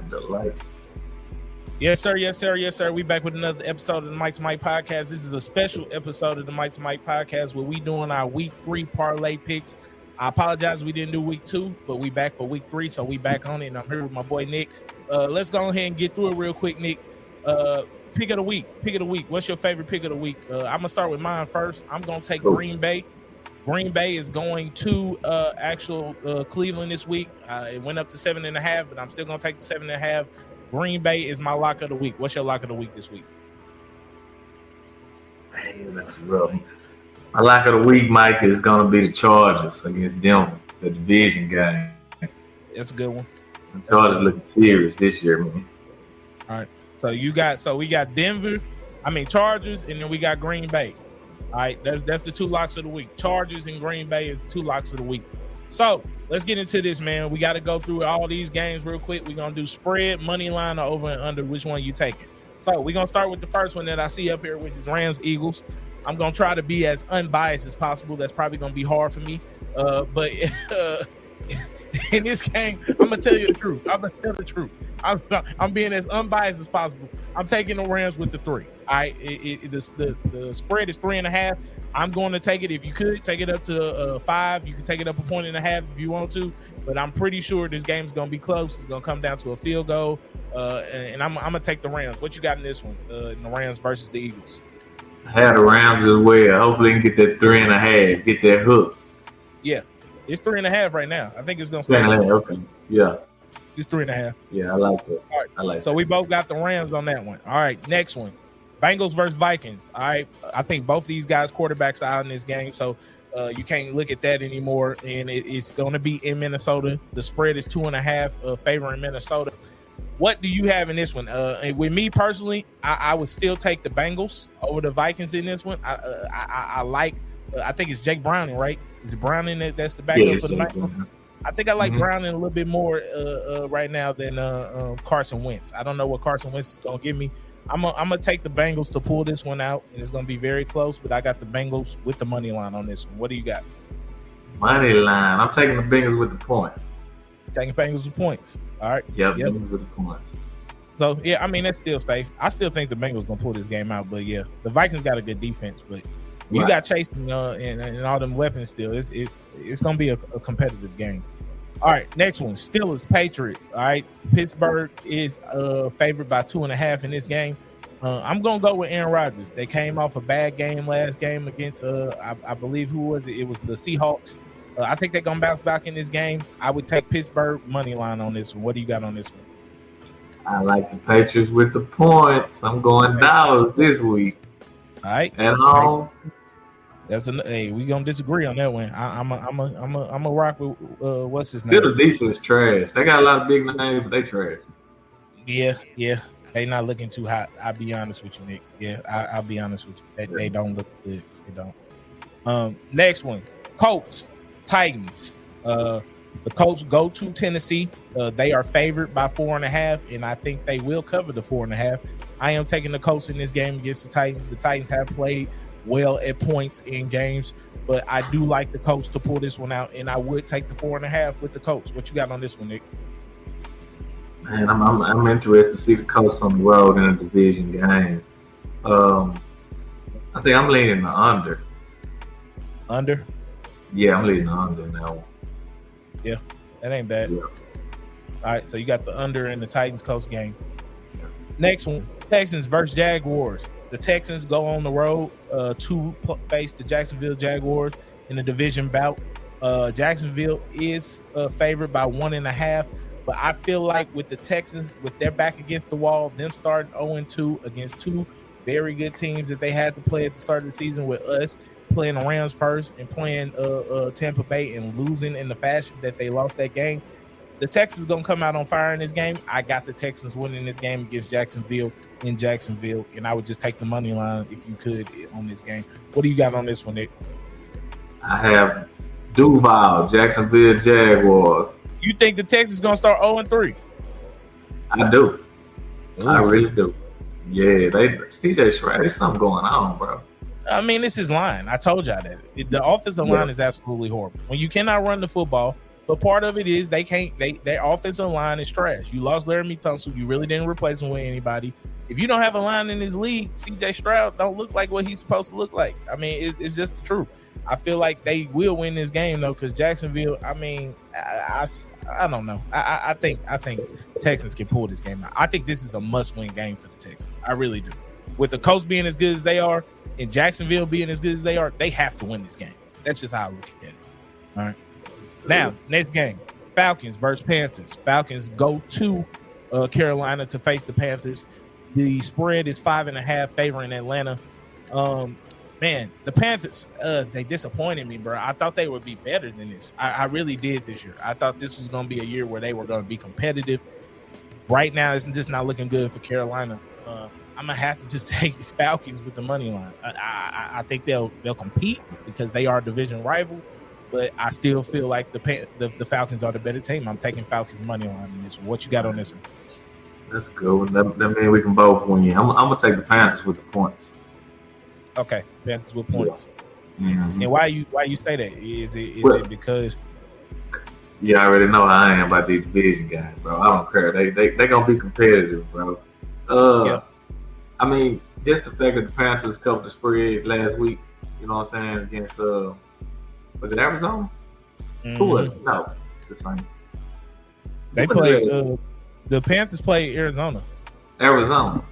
Delight. Yes, sir. Yes, sir. Yes, sir. We back with another episode of the Mike to Mike podcast. This is a special episode of the Mike to Mike podcast where we doing our week 3 parlay picks. I apologize we didn't do week 2, but we back for week 3, so we back on it. And I'm here with my boy Nick. Let's go ahead and get through it real quick, Nick. Pick of the week. Pick of the week. What's your favorite pick of the week? I'm gonna start with mine first. I'm gonna take Green Bay. Green Bay is going to actual Cleveland this week. It went up to 7.5, but I'm still gonna take the 7.5. Green Bay is my lock of the week. What's your lock of the week this week? Man, that's rough. My lock of the week, Mike, is going to be the Chargers against Denver, the division game. That's a good one. The Chargers looking serious this year, man. All right. So we got Chargers, and then we got Green Bay. All right, that's the two locks of the week. Chargers and Green Bay is the two locks of the week. So let's get into this, man. We got to go through all these games real quick. We're going to do spread, money line, or over and under. Which one you taking? So we're going to start with the first one that I see up here, which is Rams-Eagles. I'm going to try to be as unbiased as possible. That's probably going to be hard for me. But in this game, I'm going to tell you the truth. I'm going to tell the truth. I'm being as unbiased as possible. I'm taking the Rams with the 3. All right, the spread is 3.5. I'm going to take it. If you could take it up to 5, you can take it up 1.5 if you want to. But I'm pretty sure this game is going to be close. It's going to come down to a field goal, and I'm going to take the Rams. What you got in this one? In the Rams versus the Eagles. I had the Rams as well. Hopefully, they can get that 3.5, get that hook. Yeah, it's 3.5 right now. I think it's going to stay. Okay, yeah. It's 3.5. Yeah, I like that. All right. I like so that. we both got the Rams on that one. All right, next one. Bengals versus Vikings. All right, I think both these guys' quarterbacks are out in this game, so you can't look at that anymore. And it's going to be in Minnesota. The spread is 2.5, favoring Minnesota. What do you have in this one? And with me personally, I would still take the Bengals over the Vikings in this one. I like. I think it's Jake Browning, right? Is it Browning that's the backup for the Bengals? I think I like Browning a little bit more right now than Carson Wentz. I don't know what Carson Wentz is going to give me. I'm gonna take the Bengals to pull this one out, and it's gonna be very close. But I got the Bengals with the money line on this one. What do you got? Money line. I'm taking the Bengals with the points. Taking Bengals with points. All right. Yep. Bengals with the points. So yeah, I mean that's still safe. I still think the Bengals gonna pull this game out. But yeah, the Vikings got a good defense, but you got Chase and all them weapons still. It's gonna be a competitive game. All right, next one, Steelers, Patriots. All right, Pittsburgh is favored by 2.5 in this game. I'm going to go with Aaron Rodgers. They came off a bad game last game against, I believe, who was it? It was the Seahawks. I think they're going to bounce back in this game. I would take Pittsburgh money line on this one. What do you got on this one? I like the Patriots with the points. I'm going Dallas this week. All right. At home. Hey, we gonna disagree on that one. I'm a rock with what's his name? Still, the defense trash. They got a lot of big names, but they trash. Yeah. They not looking too hot. I'll be honest with you, Nick. Yeah, I'll be honest with you. They don't look good. They don't. Next one, Colts, Titans. The Colts go to Tennessee. They are favored by 4.5, and I think they will cover the 4.5. I am taking the Colts in this game against the Titans. The Titans have played well at points in games, but I do like the Colts to pull this one out, and I would take the 4.5 with the Colts. What you got on this one, Nick? Man, I'm interested to see the Colts on the road in a division game. I think I'm leaning the under. Under? Yeah, I'm leaning the under now. Yeah, that ain't bad. Yeah. All right, so you got the under in the Titans-Colts game. Yeah. Next one, Texans versus Jaguars. The Texans go on the road to face the Jacksonville Jaguars in the division bout. Jacksonville is favored by 1.5, but I feel like with the Texans, with their back against the wall, them starting 0-2 against two very good teams that they had to play at the start of the season, with us playing the Rams first and playing Tampa Bay and losing in the fashion that they lost that game. The Texans going to come out on fire in this game. I got the Texans winning this game against Jacksonville in Jacksonville, and I would just take the money line if you could on this game. What do you got on this one, Nick? I have Duval, Jacksonville Jaguars. You think the Texans going to start 0-3? I do. Ooh. I really do. Yeah, CJ Stroud, there's something going on, bro. I mean, this is line. I told y'all that. The offensive line is absolutely horrible. When you cannot run the football But part of it is they can't. Their offensive line is trash. You lost Laramie Tunsil. You really didn't replace him with anybody. If you don't have a line in this league, C.J. Stroud don't look like what he's supposed to look like. I mean, it's just the truth. I feel like they will win this game though, because Jacksonville. I mean, I don't know. I think Texans can pull this game out. I think this is a must-win game for the Texans. I really do. With the Colts being as good as they are and Jacksonville being as good as they are, they have to win this game. That's just how I look at it. All right. Now, next game, Falcons versus Panthers. Falcons go to Carolina to face the Panthers. The spread is 5.5 favoring Atlanta. Man, the Panthers, they disappointed me, bro. I thought they would be better than this. I really did this year. I thought this was going to be a year where they were going to be competitive. Right now, it's just not looking good for Carolina. I'm going to have to just take the Falcons with the money line. I think they'll compete because they are a division rival. But I still feel like the Falcons are the better team. I'm taking Falcons money line in this one. What you got on this one? That's good. That means we can both win. I'm gonna take the Panthers with the points. Okay, Panthers with points. Yeah. Mm-hmm. And why you say that? Is it because? Yeah, I already know how I am about these division guys, bro. I don't care. They gonna be competitive, bro. Yeah. I mean, just the fact that the Panthers covered the spread last week. You know what I'm saying, against was it Arizona? Mm-hmm. Who was it? No, the same. They played. The Panthers played Arizona. Arizona.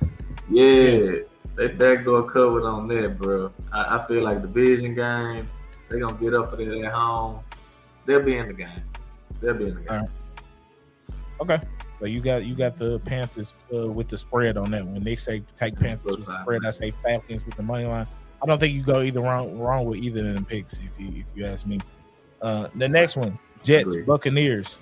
Yeah. They backdoor covered on that, bro. I feel like the division game, they're going to get up for that at home. They'll be in the game. All right. Okay. So you got the Panthers with the spread on that. When they say take Panthers with the spread, I say Falcons with the money line. I don't think you go either wrong with either of them picks if you ask me. The next one, Jets, Buccaneers.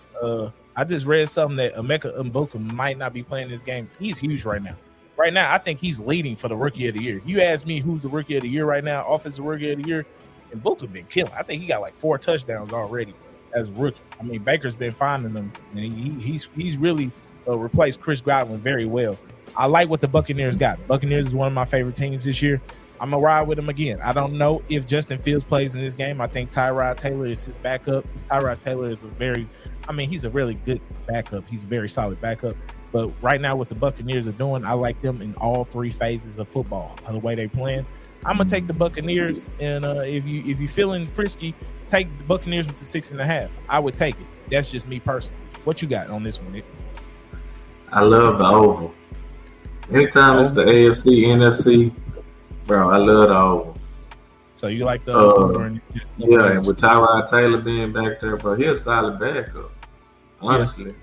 I just read something that Emeka Mboka might not be playing this game. He's huge right now. Right now, I think he's leading for the Rookie of the Year. You ask me who's the Rookie of the Year right now, Offensive Rookie of the Year, and Mboka been killing. I think he got like 4 touchdowns already as a rookie. I mean, Baker's been finding them, and he's really replaced Chris Godwin very well. I like what the Buccaneers got. Buccaneers is one of my favorite teams this year. I'm going to ride with him again. I don't know if Justin Fields plays in this game. I think Tyrod Taylor is his backup. Tyrod Taylor is he's a really good backup. He's a very solid backup. But right now, what the Buccaneers are doing, I like them in all 3 phases of football, the way they playing. I'm going to take the Buccaneers, and if you're feeling frisky, take the Buccaneers with the 6.5. I would take it. That's just me personally. What you got on this one, Nick? I love the over. Anytime it's the AFC, NFC, bro, I love the over. So you like the over? Yeah, and with Tyrod Taylor being back there, bro, he's a solid backup. Honestly.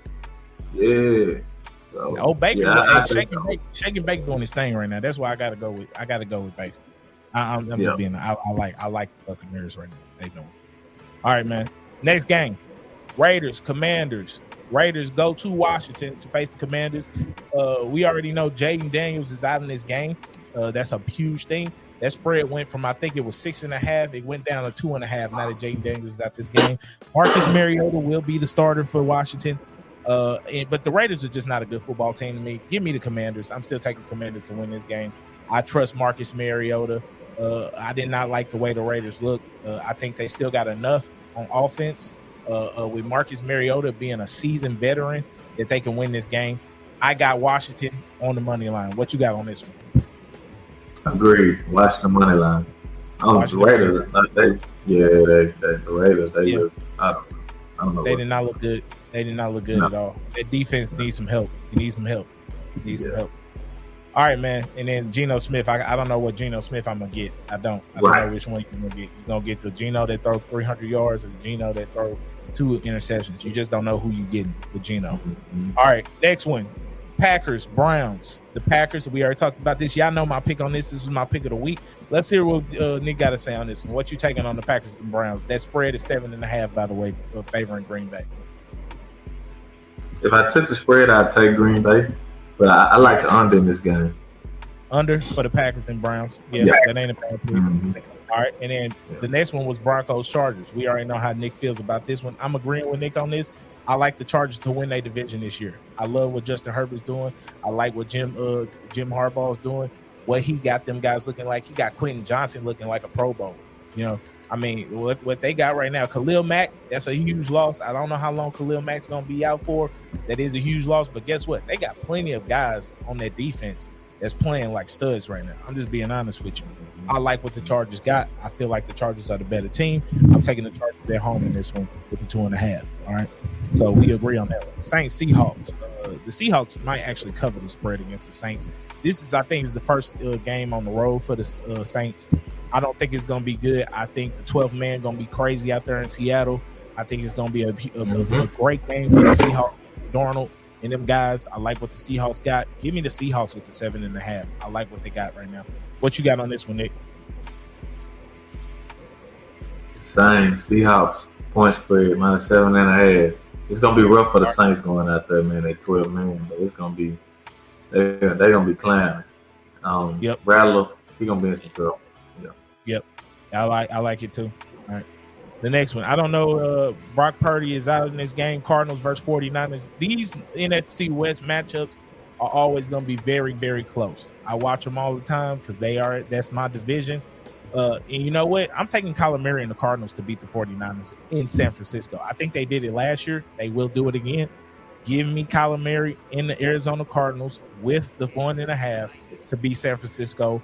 Yeah. So, Baker, shaking Baker doing his thing right now. That's why I gotta go with Baker. I'm just being. I like the Buccaneers right now. They doing. All right, man. Next game, Raiders, Commanders. Raiders go to Washington to face the Commanders. We already know Jaden Daniels is out in this game. That's a huge thing. That spread went from, I think it was 6.5. It went down to 2.5. Now that Jaden Daniels is out this game. Marcus Mariota will be the starter for Washington. But the Raiders are just not a good football team to me. Give me the Commanders. I'm still taking Commanders to win this game. I trust Marcus Mariota. I did not like the way the Raiders look. I think they still got enough on offense with Marcus Mariota being a seasoned veteran that they can win this game. I got Washington on the money line. What you got on this one? Agreed. Washington money line. The Raiders. The Raiders. I don't know. They did not look good. They did not look good at all. That defense needs some help. It needs some help. Some help. All right, man. And then Geno Smith. I don't know what Geno Smith I'm gonna get. I don't know which one you're gonna get. You're gonna get the Geno that throw 300 yards or the Geno that throw 2 interceptions. You just don't know who you getting with Geno. Mm-hmm. All right, next one. Packers, Browns. The Packers, we already talked about this. Y'all know my pick on this. This is my pick of the week. Let's hear what Nick got to say on this one. What you taking on the Packers and Browns? That spread is 7.5, by the way, favoring Green Bay. If I took the spread, I'd take Green Bay. But I like the under in this game. Under for the Packers and Browns. Yeah. That ain't a bad pick. Mm-hmm. All right. And then the next one was Broncos, Chargers. We already know how Nick feels about this one. I'm agreeing with Nick on this. I like the Chargers to win their division this year. I love what Justin Herbert's doing. I like what Jim Harbaugh's doing. What he got them guys looking like. He got Quentin Johnson looking like a Pro Bowl. You know, I mean, what they got right now, Khalil Mack, that's a huge loss. I don't know how long Khalil Mack's going to be out for. That is a huge loss. But guess what? They got plenty of guys on their defense that's playing like studs right now. I'm just being honest with you. I like what the Chargers got. I feel like the Chargers are the better team. I'm taking the Chargers at home in this one with the 2.5. All right. So we agree on that one. Saints, Seahawks. The Seahawks might actually cover the spread against the Saints. This is, I think, is the first game on the road for the Saints. I don't think it's going to be good. I think the 12th man going to be crazy out there in Seattle. I think it's going to be a great game for the Seahawks. Darnold and them guys. I like what the Seahawks got. Give me the Seahawks with the 7.5. I like what they got right now. What you got on this one, Nick? Same. Seahawks point spread minus 7.5. It's gonna be rough for the Saints going out there, man. At 12 man, but it's gonna be they're gonna be clowning. Rattler, he gonna be in some trouble. Yep. I like it too. All right. The next one. I don't know. Brock Purdy is out in this game. Cardinals versus 49ers. These NFC West matchups are always going to be very, very close. I watch them all the time because that's my division. And you know what? I'm taking Kyler Murray and the Cardinals to beat the 49ers in San Francisco. I think they did it last year. They will do it again. Give me Kyler Murray in the Arizona Cardinals with the 1.5 to beat San Francisco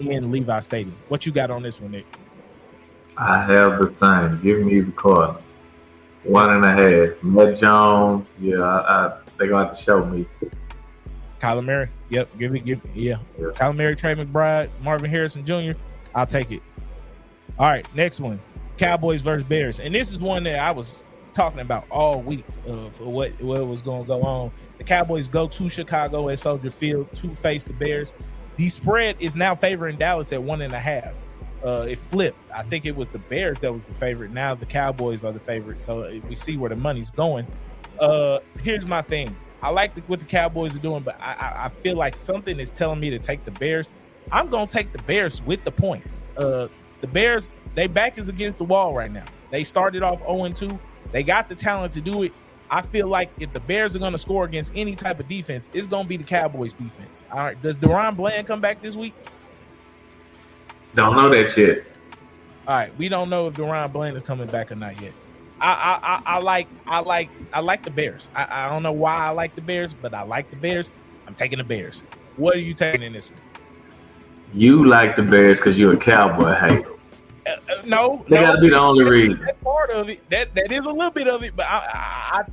in Levi Stadium. What you got on this one, Nick? I have the same. Give me the Cardinals. 1.5. Matt Jones. Yeah, they're going to have to show me. Kyler Murray. Yep. Give me. Yeah. Kyler Murray, Trey McBride, Marvin Harrison Jr. I'll take it. All right. Next one. Cowboys versus Bears. And this is one that I was talking about all week for what was going to go on. The Cowboys go to Chicago at Soldier Field to face the Bears. The spread is now favoring Dallas at 1.5. It flipped. I think it was the Bears that was the favorite. Now the Cowboys are the favorite. So we see where the money's going. Here's my thing. I like what the Cowboys are doing, but I feel like something is telling me to take the Bears. I'm going to take the Bears with the points. The Bears, their back is against the wall right now. They started off 0-2. They got the talent to do it. I feel like if the Bears are going to score against any type of defense, it's going to be the Cowboys defense. All right. Does Deron Bland come back this week? Don't know that yet. All right. We don't know if Deron Bland is coming back or not yet. I like the Bears. I don't know why I like the Bears, but I like the Bears. I'm taking the Bears. What are you taking in this one? You like the Bears because you're a Cowboy hater. No, got to be the only reason. That's part of it. That is a little bit of it, but I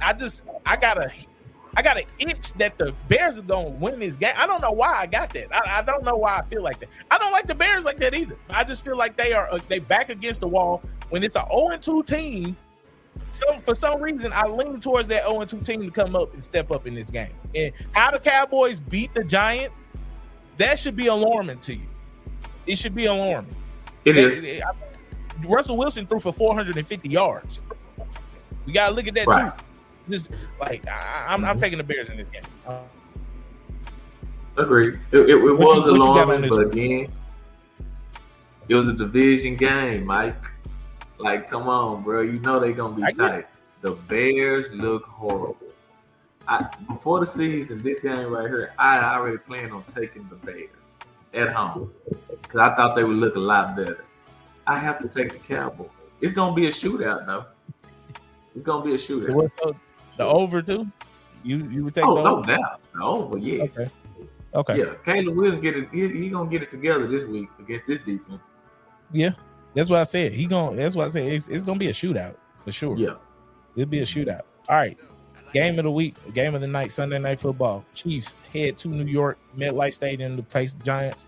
got an itch that the Bears are gonna win this game. I don't know why I got that. I don't know why I feel like that. I don't like the Bears like that either. I just feel like they back against the wall when it's an 0-2 team. So for some reason, I lean towards that 0-2 team to come up and step up in this game. And how the Cowboys beat the Giants, that should be alarming to you. It should be alarming. It is. Russell Wilson threw for 450 yards. We gotta look at that too. Just like I'm taking the Bears in this game. Agreed. It was alarming, but again, it was a division game, Mike. Like, come on, bro. You know they're gonna be tight. The Bears look horrible. Before the season, this game right here, I already planned on taking the Bears at home because I thought they would look a lot better. I have to take the Cowboys. It's gonna be a shootout, though. It's gonna be a shootout. So the over too? You would take the over? No doubt. The over, yes. Okay. Yeah, Caleb Williams get it. He gonna get it together this week against this defense. Yeah, that's what I said. That's what I said. It's gonna be a shootout for sure. Yeah, it'll be a shootout. All right. Game of the week, game of the night, Sunday Night Football. Chiefs head to New York, MetLife Stadium to face the Giants.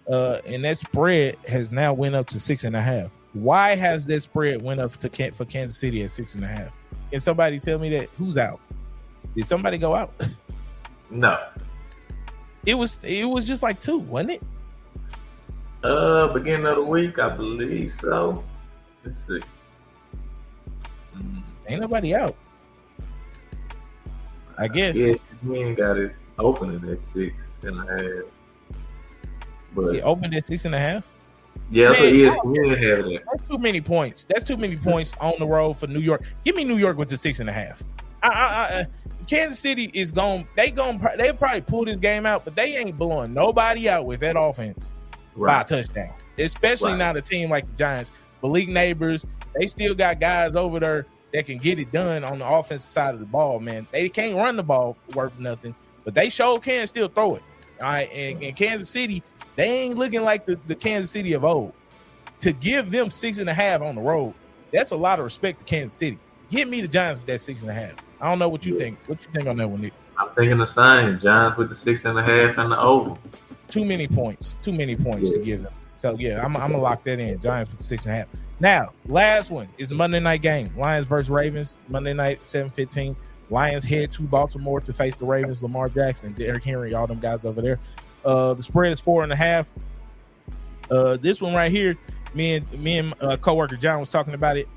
And that spread has now went up to 6.5. Why has that spread went up for Kansas City at 6.5? Can somebody tell me that? Who's out? Did somebody go out? No. It was just like 2, wasn't it? Beginning of the week, I believe so. Let's see. Ain't nobody out. I guess. Yeah, we ain't got it opening at 6.5. But it opened at 6.5. Yeah, that's what ESPN had it. That's too many points. That's too many points on the road for New York. Give me New York with the 6.5. Kansas City is going. They'll probably pull this game out, but they ain't blowing nobody out with that offense by a touchdown. Especially not a team like the Giants, Malik Neighbors. They still got guys over there that can get it done on the offensive side of the ball, man. They can't run the ball worth nothing, but they sure can still throw it. All right, and Kansas City, they ain't looking like the Kansas City of old. To give them 6.5 on the road, that's a lot of respect to Kansas City. Give me the Giants with that 6.5. I don't know what you think. What you think on that one, Nick? I'm thinking the same. Giants with the 6.5 and the over. Too many points to give them. So yeah, I'm gonna lock that in. Giants with 6.5. Now, last one is the Monday night game. Lions versus Ravens. Monday night, 7:15. Lions head to Baltimore to face the Ravens. Lamar Jackson, Derrick Henry, all them guys over there. The spread is 4.5. This one right here, me and coworker John was talking about it.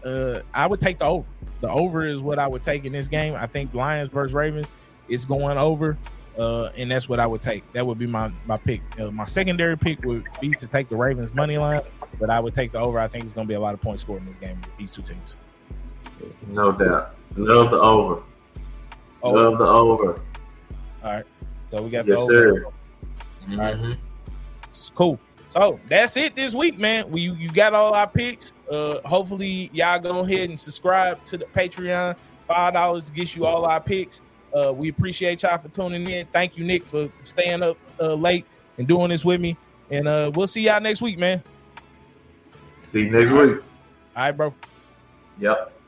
I would take the over. The over is what I would take in this game. I think Lions versus Ravens is going over, and that's what I would take. That would be my pick. My secondary pick would be to take the Ravens money line, but I would take the over. I think it's going to be a lot of points scored in this game with these two teams. No doubt. Love the over. Love the over. All right. So we got yes, the over. Sir. All right. It's cool. So that's it this week, man. You got all our picks. Hopefully y'all go ahead and subscribe to the Patreon. $5 gets you all our picks. We appreciate y'all for tuning in. Thank you, Nick, for staying up late and doing this with me. And we'll see y'all next week, man. See you next week. All right, bro. Yep.